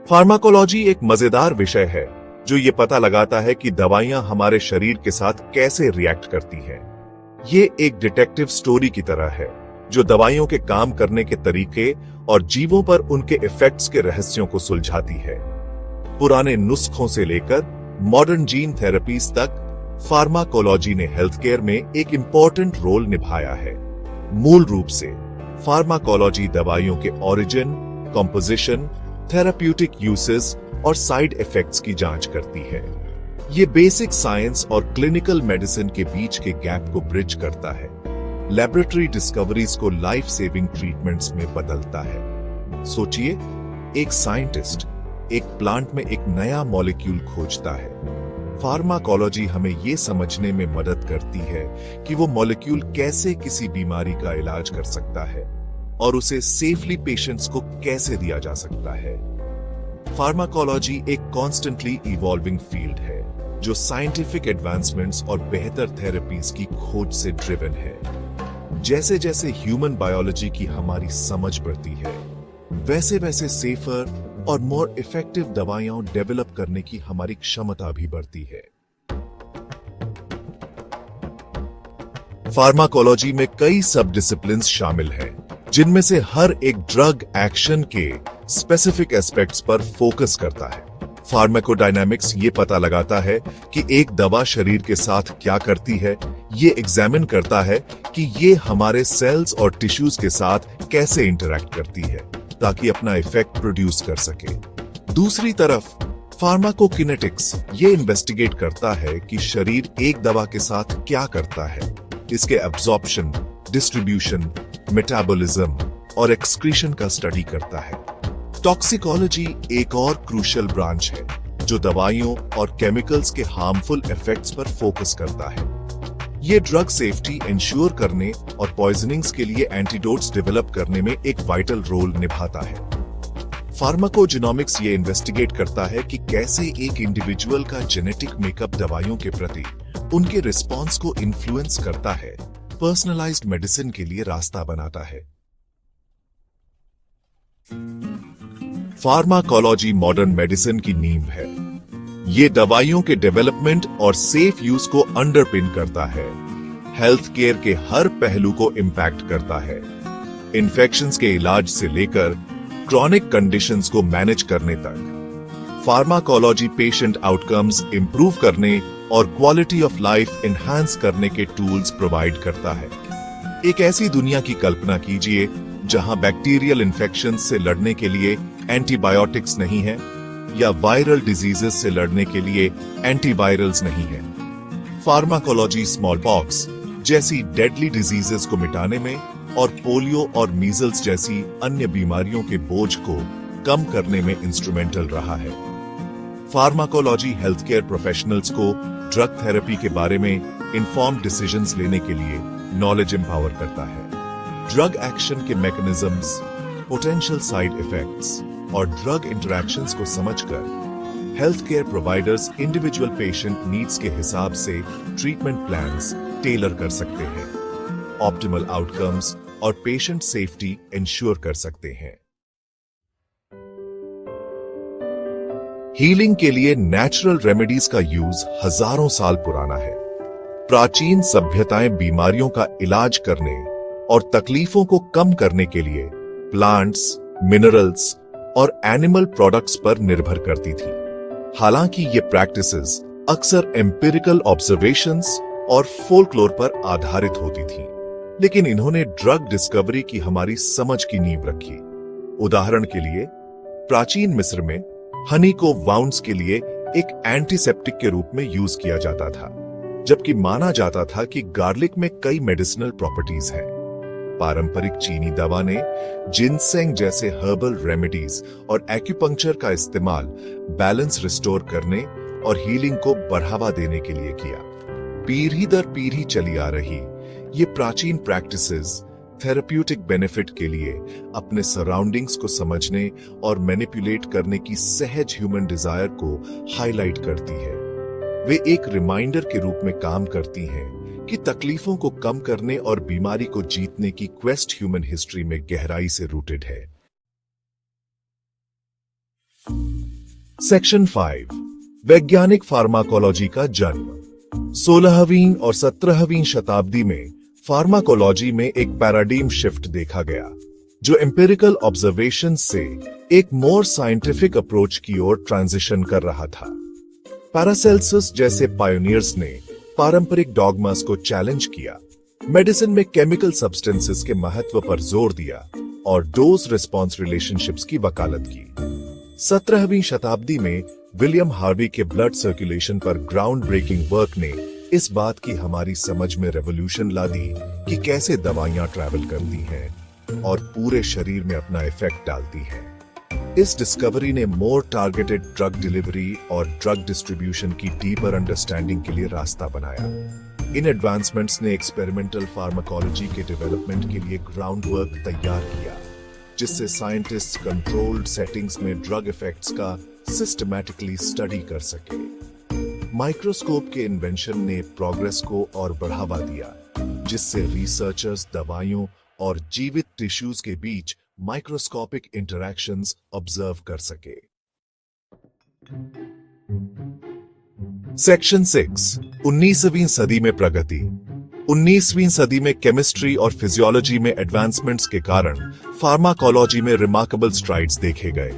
Pharmacology एक मजेदार विषय है जो ये पता लगाता है कि दवाइयां हमारे शरीर के साथ कैसे रिएक्ट करती हैं। ये एक डिटेक्टिव स्टोरी की तरह है जो दवाइयों के काम करने के तरीके और जीवों पर उनके इफेक्ट्स के रहस्यों को सुलझाती है। पुराने नुस्खों से लेकर मॉडर्न जीन थेरेपीज तक फार्माकोलॉजी ने हेल्थ केयर में एक इंपॉर्टेंट रोल निभाया है। मूल रूप से फार्माकोलॉजी दवाइयों के ओरिजिन, कॉम्पोजिशन, थेराप्यूटिक यूसेस और साइड इफेक्ट्स की जांच करती है। ये बेसिक साइंस और क्लिनिकल मेडिसिन के बीच के गैप को ब्रिज करता है, लैबोरेटरी डिस्कवरीज को लाइफ सेविंग ट्रीटमेंट्स में बदलता है। सोचिए, एक साइंटिस्ट एक प्लांट में एक नया मॉलिक्यूल खोजता है। फार्माकोलॉजी हमें ये समझने में मदद करती है कि वो मॉलिक्यूल कैसे किसी बीमारी का इलाज कर सकता है और उसे सेफली पेशेंट्स को कैसे दिया जा सकता है। फार्माकोलॉजी एक कॉन्स्टेंटली इवॉल्विंग फील्ड है जो साइंटिफिक एडवांसमेंट्स और बेहतर थेरेपीज की खोज से ड्रिवन है। जैसे जैसे ह्यूमन बायोलॉजी की हमारी समझ बढ़ती है, वैसे वैसे सेफर और मोर इफेक्टिव दवाइयां डेवलप करने की हमारी क्षमता भी बढ़ती है। फार्माकोलॉजी में कई सब डिसिप्लिन्स शामिल हैं, जिनमें से हर एक ड्रग एक्शन के स्पेसिफिक एस्पेक्ट्स पर फोकस करता है। फार्माकोडायनामिक्स ये पता लगाता है कि एक दवा शरीर के साथ क्या करती है। ये एग्जामिन करता है कि ये हमारे सेल्स और टिश्यूज के साथ कैसे इंटरैक्ट करती है ताकि अपना इफेक्ट प्रोड्यूस कर सके। दूसरी तरफ फार्माकोकिनेटिक्स ये इन्वेस्टिगेट करता है कि शरीर एक दवा के साथ क्या करता है, इसके एब्जॉर्प्शन, डिस्ट्रीब्यूशन, मेटाबॉलिज्म और एक्सक्रीशन का स्टडी करता है। टॉक्सिकोलॉजी एक और क्रूशियल ब्रांच है जो दवाइयों और केमिकल्स के हार्मफुल इफेक्ट्स पर फोकस करता है। ये ड्रग सेफ्टी इंश्योर करने और पॉइजनिंग्स के लिए एंटीडोट्स डेवलप करने में एक वाइटल रोल निभाता है। फार्माकोजेनोमिक्स ये इन्वेस्टिगेट करता है कि कैसे एक इंडिविजुअल का जेनेटिक मेकअप दवाइयों के प्रति उनके रिस्पॉन्स को इन्फ्लुएंस करता है, पर्सनलाइज्ड मेडिसिन के लिए रास्ता बनाता है। फार्माकोलॉजी मॉडर्न मेडिसिन की नींव है। ये दवाइयों के डेवलपमेंट और सेफ यूज को अंडरपिन करता है, हेल्थ केयर के हर पहलू को इंपैक्ट करता है, इन्फेक्शंस के इलाज से लेकर क्रॉनिक कंडीशंस को मैनेज करने तक। फार्माकोलॉजी पेशेंट आउटकम्स इंप्रूव करने और क्वालिटी ऑफ लाइफ एनहांस करने के टूल्स प्रोवाइड करता है। एक ऐसी दुनिया की कल्पना कीजिए जहां बैक्टीरियल इन्फेक्शंस से लड़ने के लिए एंटीबायोटिक्स नहीं है या वायरल डिजीजेस से लड़ने के लिए एंटीवायरल्स नहीं है। फार्माकोलॉजी स्मॉल पॉक्स जैसी डेडली डिजीजेस को मिटाने में और पोलियो और मीजल्स जैसी अन्य बीमारियों के बोझ को कम करने में इंस्ट्रूमेंटल रहा है। फार्माकोलॉजी हेल्थ केयर प्रोफेशनल्स को ड्रग थेरेपी के बारे में इंफॉर्म्ड डिसीजंस लेने के लिए नॉलेज एम्पावर करता है। ड्रग एक्शन के मैकेनिज्म्स, पोटेंशियल साइड इफेक्ट्स और ड्रग इंटरैक्शंस को समझकर health care providers individual patient needs के हिसाब से ट्रीटमेंट प्लान्स टेलर कर सकते हैं, ऑप्टिमल आउटकम्स और पेशेंट सेफ्टी इंश्योर कर सकते हैं। हीलिंग के लिए नेचुरल रेमेडीज का यूज हजारों साल पुराना है। प्राचीन सभ्यताएं बीमारियों का इलाज करने और तकलीफों को कम करने के लिए प्लांट्स, मिनरल्स और एनिमल प्रोडक्ट्स पर निर्भर करती थी। हालांकि ये प्रैक्टिसेस अक्सर एम्पिरिकल ऑब्जर्वेशंस और फोल्कलोर पर आधारित होती थी, लेकिन इन्होंने ड्रग डिस्कवरी की हमारी समझ की नींव रखी। उदाहरण के लिए, प्राचीन मिस्र में हनी को वाउंड्स के लिए एक एंटीसेप्टिक के रूप में यूज किया जाता था, जबकि माना जाता था कि गार्लिक में कई मेडिसिनल प्रॉपर्टीज हैं। पारंपरिक चीनी दवा ने जिनसेंग जैसे हर्बल रेमेडीज और एक्यूपंक्चर का इस्तेमाल बैलेंस रिस्टोर करने और हीलिंग को बढ़ावा देने के लिए किया। पीढ़ी दर पीढ़ी चली आ रही ये प्राचीन प्रैक्टिसेस थेरेप्यूटिक बेनिफिट के लिए अपने सराउंडिंग्स को समझने और मैनिपुलेट करने की सहज ह्यूमन डिजायर को हाईलाइट करती है। वे एक रिमाइंडर के रूप में काम करती हैं कि तकलीफों को कम करने और बीमारी को जीतने की क्वेस्ट ह्यूमन हिस्ट्री में गहराई से रूटेड है। सेक्शन 5 वैज्ञानिक फार्माकोलॉजी का जन्म। 16वीं और 17वीं शताब्दी में फार्माकोलॉजी में एक पैराडाइम शिफ्ट देखा गया, जो एम्पिरिकल ऑब्जर्वेशन से एक मोर साइंटिफिक अप्रोच की ओर ट्रांजिशन कर रहा था। पैरासेल्सस जैसे पायोनियर्स ने पारंपरिक डॉगमास को चैलेंज किया, मेडिसिन में केमिकल सब्सटेंसेस के महत्व पर जोर दिया और डोज रिस्पॉन्स रिलेशनशिप्स की वकालत की। 17वीं शताब्दी में विलियम हार्वी के ब्लड सर्कुलेशन पर ग्राउंड ब्रेकिंग वर्क ने इस बात की हमारी समझ में रेवोल्यूशन ला दी कि कैसे दवाइयां ट्रैवल करती हैं और पूरे शरीर में अपना इफेक्ट डालती हैं। इस डिस्कवरी ने मोर टारगेटेड ड्रग डिलीवरी और ड्रग डिस्ट्रीब्यूशन की डीपर अंडरस्टैंडिंग के लिए रास्ता बनाया। इन एडवांसमेंट्स ने एक्सपेरिमेंटल फार्माकोलॉजी के डेवलपमेंट के लिए ग्राउंड वर्क तैयार किया, जिससे साइंटिस्ट कंट्रोल्ड सेटिंग्स में ड्रग इफेक्ट्स का सिस्टमैटिकली स्टडी कर सके। माइक्रोस्कोप के इन्वेंशन ने प्रोग्रेस को और बढ़ावा दिया, जिससे रिसर्चर्स दवाइयों और जीवित टिश्यूज के बीच माइक्रोस्कोपिक इंटरैक्शंस ऑब्जर्व कर सके। सेक्शन 6 19वीं सदी में प्रगति। 19वीं सदी में केमिस्ट्री और फिजियोलॉजी में एडवांसमेंट्स के कारण फार्माकोलॉजी में रिमार्केबल स्ट्राइड्स देखे गए।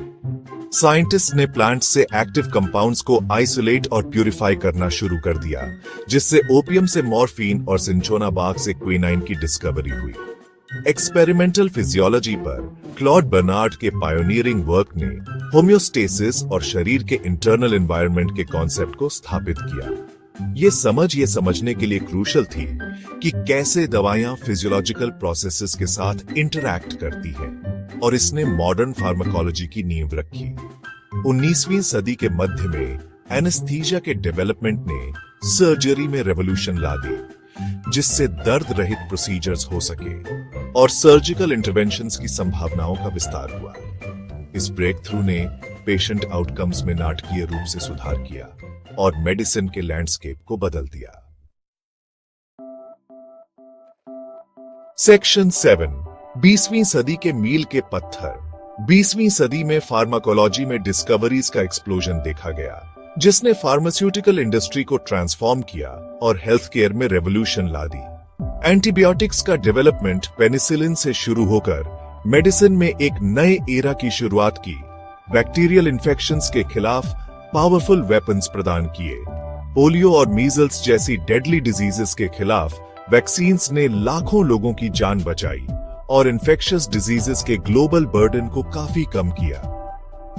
साइंटिस्ट ने प्लांट से एक्टिव कंपाउंड्स को आइसोलेट और प्यूरिफाई करना शुरू कर दिया, जिससे ओपियम से मॉर्फिन और सिंचोना बाग से क्विनाइन की डिस्कवरी हुई। एक्सपेरिमेंटल फिजियोलॉजी पर क्लॉड बर्नार्ड के पायोनियरिंग वर्क ने होम्योस्टेसिस और शरीर के इंटरनल एनवायरनमेंट के कॉन्सेप्ट को स्थापित किया। ये समझने के लिए क्रूशल थी कि कैसे दवाइयां फिजियोलॉजिकल प्रोसेसेस के साथ इंटरैक्ट करती हैं, और इसने मॉडर्न फार्माकोलॉजी की नींव रखी। 19वीं सदी के मध्य में एनेस्थीसिया के डेवलपमेंट ने सर्जरी में रेवोल्यूशन ला दी, जिससे दर्द रहित प्रोसीजर्स हो सके और सर्जिकल इंटरवेंशंस की संभावनाओं का विस्तार हुआ। इस ब्रेक थ्रू ने पेशेंट आउटकम्स में नाटकीय रूप से सुधार किया और मेडिसिन के लैंडस्केप को बदल दिया। सेक्शन 7 20वीं सदी के मील के पत्थर। 20वीं सदी में फार्माकोलॉजी में डिस्कवरीज का एक्सप्लोजन देखा गया, जिसने फार्मास्यूटिकल इंडस्ट्री को ट्रांसफॉर्म किया और हेल्थ केयर में रेवोल्यूशन ला दी। एंटीबायोटिक्स का डेवलपमेंट पेनिसिलिन से शुरू होकर मेडिसिन में एक नए एरा की शुरुआत की। बैक्टीरियल इन्फेक्शंस के खिलाफ पावरफुल वेपन्स प्रदान किए। पोलियो और मीजल्स जैसी डेडली डिजीजेस के खिलाफ वैक्सीन्स ने लाखों लोगों की जान बचाई और इन्फेक्शियस डिजीजेस के ग्लोबल बर्डन को काफी कम किया।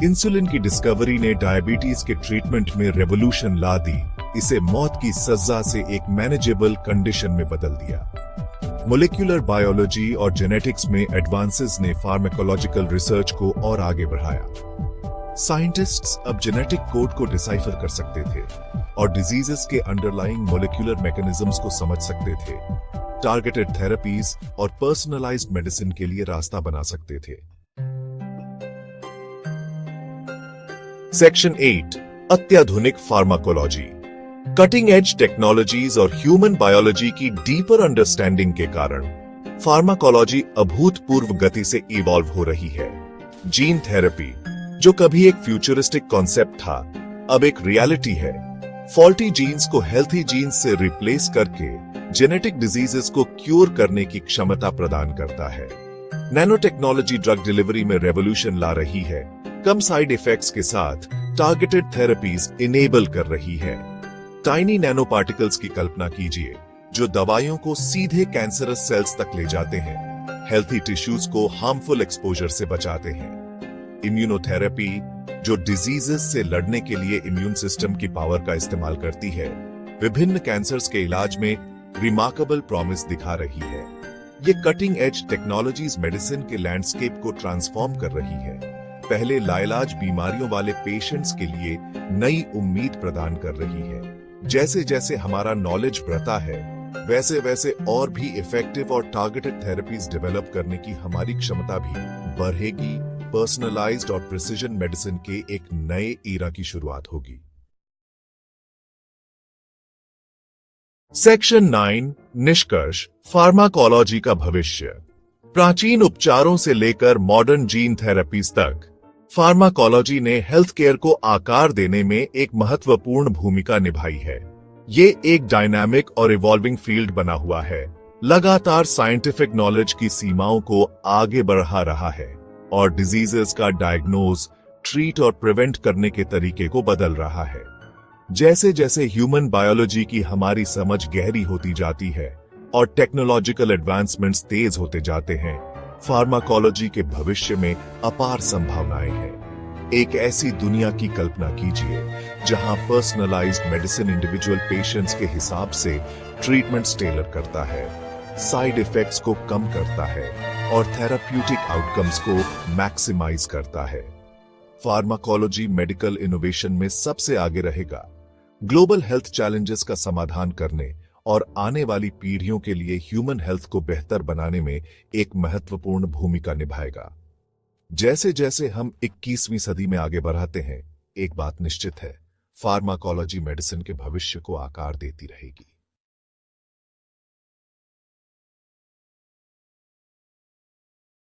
इंसुलिन की डिस्कवरी ने डायबिटीज के ट्रीटमेंट में रेवोल्यूशन ला दी, इसे मौत की सजा से एक मैनेजेबल कंडीशन में बदल दिया। मोलिक्यूलर बायोलॉजी और जेनेटिक्स में एडवांसेस ने फार्माकोलॉजिकल रिसर्च को और आगे बढ़ाया। साइंटिस्ट्स अब जेनेटिक कोड को डिसाइफर कर सकते थे और डिजीजेस के अंडरलाइंग मोलिक्यूलर मैकेनिज्म्स को समझ सकते थे, टारगेटेड थेरेपीज और पर्सनलाइज्ड मेडिसिन के लिए रास्ता बना सकते थे। सेक्शन 8 अत्याधुनिक फार्माकोलॉजी। कटिंग एज टेक्नोलॉजीज और ह्यूमन बायोलॉजी की डीपर अंडरस्टैंडिंग के कारण फार्माकोलॉजी अभूतपूर्व गति से इवॉल्व हो रही है। जीन थेरेपी, जो कभी एक फ्यूचरिस्टिक कॉन्सेप्ट था, अब एक रियलिटी है। फॉल्टी जीन्स को हेल्थी जीन्स से रिप्लेस करके जेनेटिक डिजीजेस को क्योर करने की क्षमता प्रदान करता है। नैनो टेक्नोलॉजी ड्रग डिलीवरी में रेवोल्यूशन ला रही है, कम साइड इफेक्ट्स के साथ टारगेटेड थेरेपीज इनेबल कर रही है। टाइनी नैनो पार्टिकल्स की कल्पना कीजिए, जो दवाइयों को सीधे कैंसरस सेल्स तक ले जाते हैं, हेल्थी टिश्यूज को हार्मफुल एक्सपोजर से बचाते हैं। इम्यूनोथेरेपी, जो डिजीजेस से लड़ने के लिए इम्यून सिस्टम की पावर का इस्तेमाल करती है, विभिन्न कैंसर्स के इलाज में रिमार्केबल प्रॉमिस दिखा रही है। ये कटिंग एज टेक्नोलॉजीज मेडिसिन के लैंडस्केप को ट्रांसफॉर्म कर रही है, पहले लाइलाज बीमारियों वाले पेशेंट्स के लिए नई उम्मीद प्रदान कर रही है। जैसे जैसे हमारा नॉलेज बढ़ता है, वैसे वैसे और भी इफेक्टिव और टारगेटेड थेरेपीज डेवलप करने की हमारी क्षमता भी बढ़ेगी। पर्सनलाइज्ड और प्रिसिजन मेडिसिन के एक नए ईरा की शुरुआत होगी। सेक्शन 9 निष्कर्ष फार्माकोलॉजी का भविष्य। प्राचीन उपचारों से लेकर मॉडर्न जीन थेरेपीज तक फार्माकोलॉजी ने हेल्थ केयर को आकार देने में एक महत्वपूर्ण भूमिका निभाई है। ये एक डायनामिक और इवॉल्विंग फील्ड बना हुआ है, लगातार साइंटिफिक नॉलेज की सीमाओं को आगे बढ़ा रहा है और डिजीजेस का डायग्नोज, ट्रीट और प्रिवेंट करने के तरीके को बदल रहा है। जैसे जैसे ह्यूमन बायोलॉजी की हमारी समझ गहरी होती जाती है और टेक्नोलॉजिकल एडवांसमेंट्स तेज होते जाते हैं, फार्माकोलॉजी के भविष्य में अपार संभावनाएं हैं। एक ऐसी दुनिया की कल्पना कीजिए जहां पर्सनलाइज्ड मेडिसिन इंडिविजुअल पेशेंट्स के हिसाब से ट्रीटमेंट्स टेलर करता है, साइड इफेक्ट्स को कम करता है और थेराप्यूटिक आउटकम्स को मैक्सिमाइज करता है। फार्माकोलॉजी मेडिकल इनोवेशन में सबसे आगे रहेगा, ग्लोबल हेल्थ चैलेंजेस का समाधान करने और आने वाली पीढ़ियों के लिए ह्यूमन हेल्थ को बेहतर बनाने में एक महत्वपूर्ण भूमिका निभाएगा। जैसे जैसे हम 21वीं सदी में आगे बढ़ाते हैं, एक बात निश्चित है, फार्माकोलॉजी मेडिसिन के भविष्य को आकार देती रहेगी।